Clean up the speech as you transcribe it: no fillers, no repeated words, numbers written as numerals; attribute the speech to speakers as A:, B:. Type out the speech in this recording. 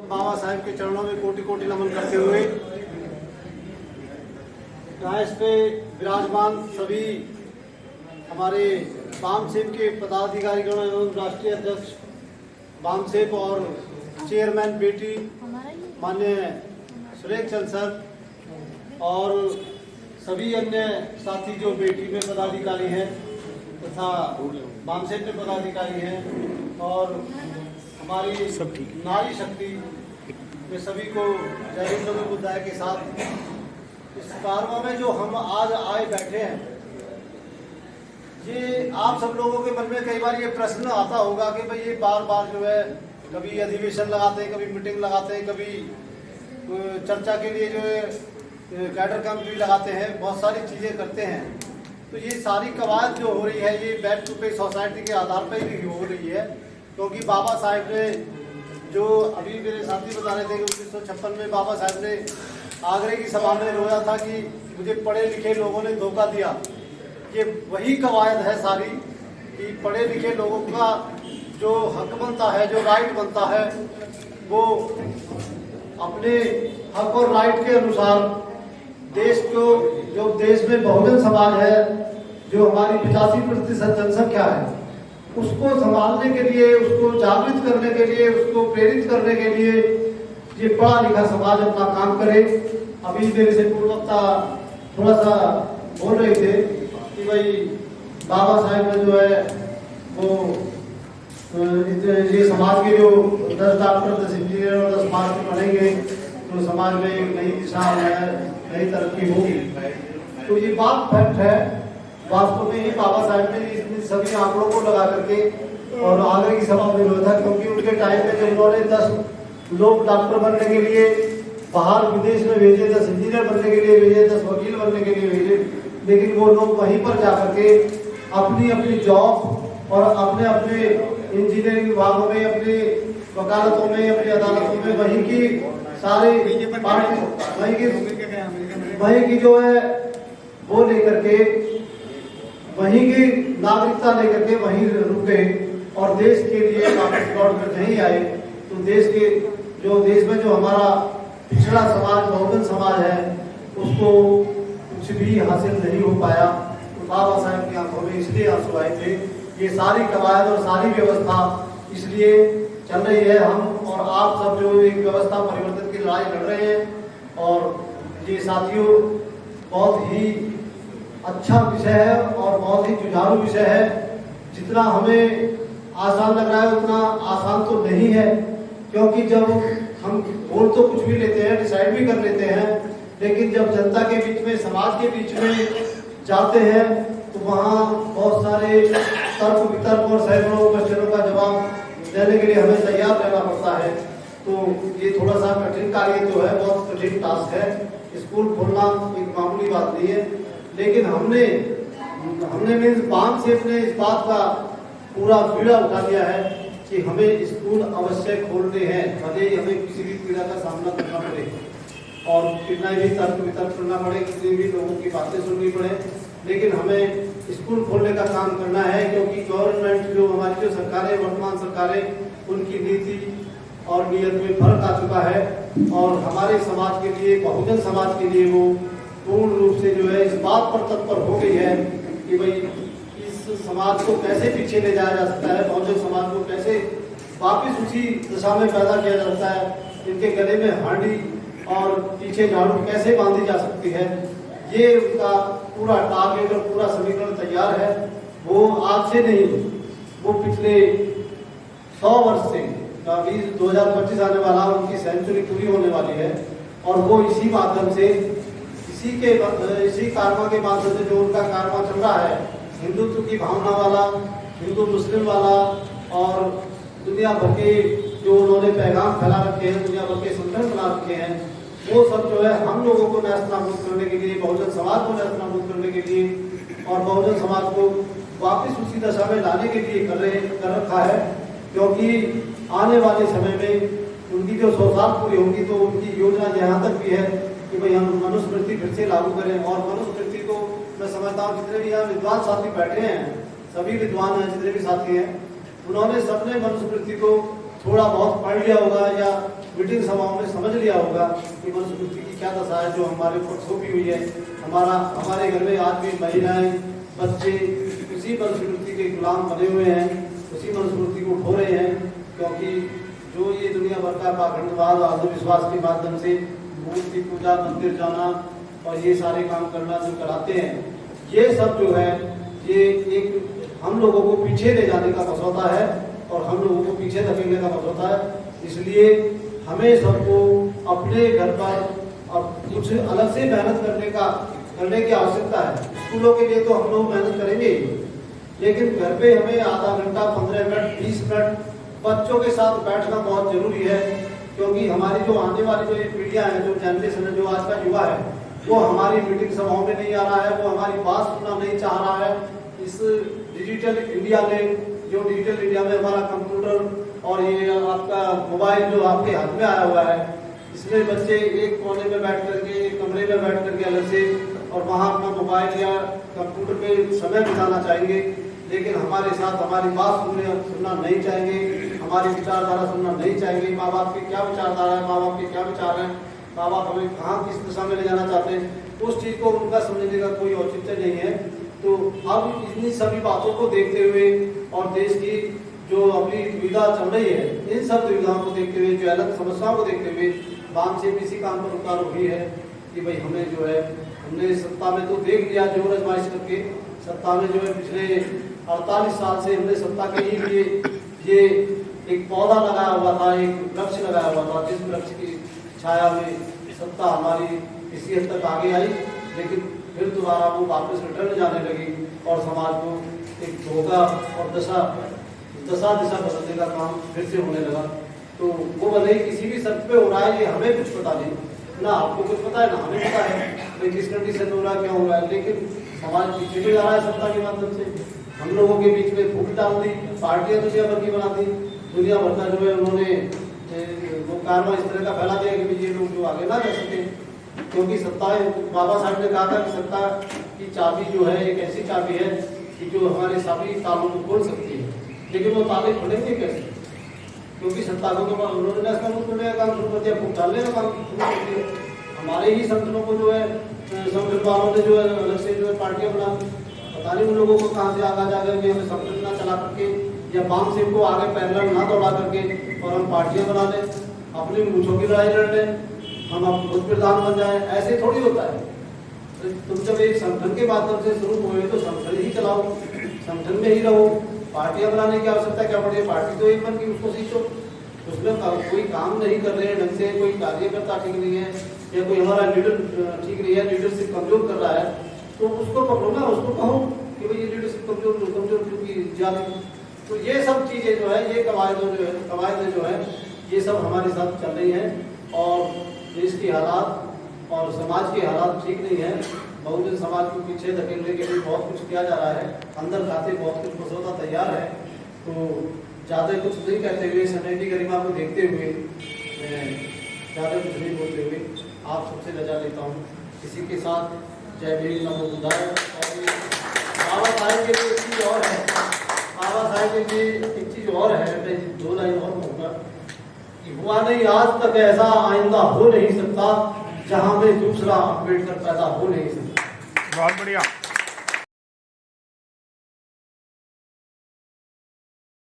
A: बाबा साहेब के चरणों में कोटि कोटि नमन करते हुए डायस पे विराजमान सभी हमारे बामसेब के पदाधिकारीगण एवं राष्ट्रीय अध्यक्ष बामसेब और चेयरमैन बेटी माननीय सुरेख चंद सर और सभी अन्य साथी जो बेटी में पदाधिकारी हैं तथा बामसेब में पदाधिकारी हैं और हमारी नारी शक्ति में सभी को जय हिंद जय बुद्धाय के साथ इस कारवा में जो हम आज आए बैठे हैं, ये आप सब लोगों के मन में कई बार ये प्रश्न आता होगा कि भाई ये बार बार जो है कभी अधिवेशन लगाते हैं, कभी मीटिंग लगाते हैं, कभी चर्चा के लिए जो है कैडर कैंप भी लगाते हैं, बहुत सारी चीज़ें करते हैं। तो ये सारी कवायद जो हो रही है ये बैक टू पे सोसाइटी के आधार पर ही हो रही है, क्योंकि बाबा साहेब ने जो अभी मेरे साथी बता रहे थे कि 1956 में बाबा साहेब ने आगरे की सभा में रोया था कि मुझे पढ़े लिखे लोगों ने धोखा दिया। ये वही कवायद है सारी कि पढ़े लिखे लोगों का जो हक बनता है, जो राइट बनता है, वो अपने हक और राइट के अनुसार देश को, जो देश में बहुजन समाज है, जो हमारी 85% जनसंख्या है, उसको संभालने के लिए, उसको जागृत करने के लिए, उसको प्रेरित करने के लिए ये पढ़ा लिखा समाज अपना काम करे। अभी मेरे से पूर्ववक्ता थोड़ा सा बोल रहे थे कि भाई बाबा साहेब ने जो है वो ये समाज के जो 10 डॉक्टर, 10 इंजीनियर और 10 मास्टर बनेंगे तो समाज में एक नई दिशा है, नई तरक्की होगी। तो ये बात फैक्ट है। वास्तव में ही बाबा साहब ने इन सभी आंकड़ों को लगा करके और आगरे की सभा में रोया था, क्योंकि उनके टाइम में जब उन्होंने 10 लोग डॉक्टर बनने के लिए बाहर विदेश में भेजे, 10 इंजीनियर बनने के लिए भेजे, 10 वकील बनने के लिए भेजे, लेकिन वो लोग वहीं पर जाकर के अपनी अपनी जॉब और अपने अपने इंजीनियरिंग विभागों में, अपनी वकालतों में, अपनी अदालतों में वहीं की सारे वहीं की जो है वो लेकर के, वहीं की नागरिकता लेकर के वहीं रुके और देश के लिए वापस लौट कर नहीं आए। तो देश के देश में जो हमारा पिछड़ा समाज, बहुजन समाज है, उसको कुछ भी हासिल नहीं हो पाया। तो बाबा साहब की आंखों में इसलिए आंसू आए थे। ये सारी कवायद और सारी व्यवस्था इसलिए चल रही है। हम और आप सब जो एक व्यवस्था परिवर्तन की लड़ाई लड़ रहे हैं, और ये साथियों बहुत ही अच्छा विषय है और बहुत ही जुझारू विषय है। जितना हमें आसान लग रहा है उतना आसान तो नहीं है, क्योंकि जब हम बोल तो कुछ भी लेते हैं, डिसाइड भी कर लेते हैं, लेकिन जब जनता के बीच में, समाज के बीच में जाते हैं तो वहाँ बहुत सारे तर्क वितर्क और सैकड़ों क्वेश्चनों का जवाब देने के लिए हमें तैयार रहना पड़ता है। तो ये थोड़ा सा कठिन कार्य तो है, बहुत कठिन टास्क है। स्कूल खोलना एक मामूली बात नहीं है, लेकिन हमने मीन्स बामसेब ने इस बात का पूरा बीड़ा उठा दिया है कि हमें स्कूल अवश्य खोलने हैं, भले ही हमें किसी भी पीड़ा का सामना करना पड़े और कितना भी तर्क वितर्क करना पड़े, किसी भी लोगों की बातें सुननी पड़े, लेकिन हमें स्कूल खोलने का काम करना है। क्योंकि गवर्नमेंट जो हमारी जो सरकारें, वर्तमान सरकारें, उनकी नीति और नीयत में फर्क आ चुका है और हमारे समाज के लिए, बहुजन समाज के लिए वो पूर्ण रूप से जो है इस बात पर तत्पर हो गई है कि भाई इस समाज को कैसे पीछे ले जाया जा सकता है, बहुजन समाज को कैसे वापस उसी दिशा में पैदा किया जा सकता है, इनके गले में हांडी और पीछे झाड़ू कैसे बांधी जा सकती है। ये उनका पूरा टारगेट और पूरा समीकरण तैयार है। वो आज से नहीं, वो पिछले 100 वर्ष से, 2025 आने वाला, उनकी सेंचुरी पूरी होने वाली है और वो इसी माध्यम से, इसी कारवा के माध्यम से जो उनका कारवा चल रहा है, हिंदुत्व की भावना वाला, हिंदू मुस्लिम वाला, और दुनिया भर के जो उन्होंने पैगाम फैला रखे हैं, दुनिया भर के संगठन बना रखे हैं, वो सब जो है हम लोगों को नेस्तनाबूद करने के लिए, बहुजन समाज को नेस्तनाबूद करने के लिए और बहुजन समाज को वापस उसी दशा में लाने के लिए कर रखा है। क्योंकि आने वाले समय में उनकी जो 100 साल पूरी होगी तो उनकी योजना यहाँ तक भी है कि भाई हम मनुस्मृति फिर से लागू करें। और मनुस्मृति को मैं समझता हूँ जितने भी यहाँ विद्वान साथी बैठे हैं, सभी विद्वान हैं जितने भी साथी हैं, उन्होंने सबने मनुस्मृति को थोड़ा बहुत पढ़ लिया होगा या मीटिंग सभाओं में समझ लिया होगा कि मनुस्मृति की क्या दशा है जो हमारे ऊपर थोपी हुई है। हमारे घर में आज भी महिलाएं बच्चे उसी मनुस्मृति के गुलाम बने हुए हैं, उसी मनुस्मृति को खो रहे हैं, क्योंकि जो ये दुनिया भर का पाखंडवाद अंधविश्वास के माध्यम से मूर्ति पूजा, मंदिर जाना और ये सारे काम करना जो कराते हैं, ये सब जो है ये एक हम लोगों को पीछे ले जाने का मसौदा है और हम लोगों को पीछे धकेलने का मसौदा है। इसलिए हमें सबको अपने घर पर अब कुछ अलग से मेहनत करने की आवश्यकता है। स्कूलों के लिए तो हम लोग मेहनत करेंगे ही, लेकिन घर पे हमें आधा घंटा, 15 मिनट, 20 मिनट बच्चों के साथ बैठना बहुत जरूरी है, क्योंकि हमारी जो आने वाली जो ये पीढ़ियां हैं, जो जनरेशन है, जो आज का युवा है, वो हमारी मीटिंग सभाओं में नहीं आ रहा है, वो हमारी बात सुनना नहीं चाह रहा है। इस डिजिटल इंडिया में, जो डिजिटल इंडिया में हमारा कंप्यूटर और ये आपका मोबाइल जो आपके हाथ में आया हुआ है, इसमें बच्चे एक कोने में बैठ करके, एक कमरे में बैठ करके अलग से और वहाँ अपना मोबाइल या कंप्यूटर पे समय बिताना चाहेंगे, लेकिन हमारे साथ हमारी बात सुनना नहीं चाहेंगे, हमारी विचारधारा सुनना नहीं चाहेंगे। माँ बाप की क्या विचारधारा है, माँ बाप के क्या विचार हैं, माँ बाप हमें कहाँ किस दिशा में ले जाना चाहते हैं, उस चीज़ को उनका समझने का कोई औचित्य नहीं है। तो अब इतनी सभी बातों को देखते हुए और देश की जो अभी दुविधा चल रही है, इन सब दुविधाओं को देखते हुए, जो अलग समस्याओं को देखते हुए बाम से इसी काम पर उतार हुई है कि भाई हमें जो है, हमने सत्ता में तो देख लिया जोर आजमाइश करके, सत्ता में जो है पिछले 48 साल से हमने सत्ता के ही लिए ये एक पौधा लगाया हुआ था, एक वृक्ष लगाया हुआ था, जिस वृक्ष की छाया में सत्ता हमारी इसी हद तक आगे आई, लेकिन फिर दोबारा वो वापस रिटर्न जाने लगी और समाज को एक धोखा और दशा दिशा बदलने का काम फिर से होने लगा। तो वो भले ही किसी भी शर्त पे हो रहा है, ये हमें कुछ पता नहीं, ना आपको कुछ पता है ना हमें पता है भाई किस कंडीशन में हो रहा है, क्या हो रहा है, लेकिन समाज पीछे में जा रहा है सत्ता के माध्यम से। हम लोगों के बीच में फूट डाल दी, पार्टियां दुनिया भर की बना दी, दुनिया भर का जो है उन्होंने वो कारवा इस तरह का फैला दिया कि ये लोग जो आगे ना रह सके, क्योंकि सत्ता, बाबा साहब ने कहा था कि सत्ता की चाबी जो है एक ऐसी चाबी है कि जो हमारे सभी तालों को खोल सकती है, लेकिन वो ताले खुलेंगे कैसे, क्योंकि सत्ता को तो उन्होंने नष्ट करने का काम शुरू कर दिया, फूट डालने का काम शुरू कर दिया। हमारे ही संगठनों को जो है संगठन वालों ने जो है अलग से जो है पार्टियां बना, पता नहीं उन लोगों को कहाँ से आगा जाकर के हमें संगठन ना चला करके या बाम सिंह को आगे पैरेलल ना दौड़ा करके और हम पार्टियां बना लें, अपनी मूछों की लड़ाई लड़ लें, हम अब खुद प्रधान बन जाए, ऐसे थोड़ी होता है। तुम जब एक संगठन के माध्यम से शुरू हुए तो संगठन ही चलाओ, संगठन में ही रहो, पार्टियां बनाने की आवश्यकता क्या पड़ी है, पार्टी तो एक बन की उसको सींचो, उसमें कोई काम नहीं कर रहे हैं ढंग से, कोई कार्यकर्ता ठीक नहीं है या कोई हमारा लीडर ठीक नहीं है, लीडरशिप कमजोर कर रहा है, तो उसको पकड़ो ना, उसको कहो कि भाई ये लीडरशिप कमजोर क्योंकि ज्यादा। तो ये सब चीजें जो है, ये कवायद जो है ये सब हमारे साथ चल रही है और देश के हालात और समाज के हालात ठीक नहीं है। बहुजन समाज को पीछे धकेलने के लिए बहुत कुछ किया जा रहा है, अंदर खाते बहुत कुछ मसौदा तैयार है। तो ज़्यादा कुछ नहीं कहते हुए, समय की गरिमा को देखते हुए, ज़्यादा कुछ नहीं बोलते हुए आप सबसे रजा लेता हूँ। इसी के साथ जय भीम, नमो बुद्धाय। और बाबा साहेब के लिए एक चीज़ और है, बाबा साहेब के लिए एक चीज़ और है, मैं 2 लाइन और कहूँगा कि हुआ नहीं आज तक ऐसा, आइंदा हो नहीं सकता, जहां में दूसरा अम्बेडकर पैदा हो नहीं सकता।
B: बहुत बढ़िया।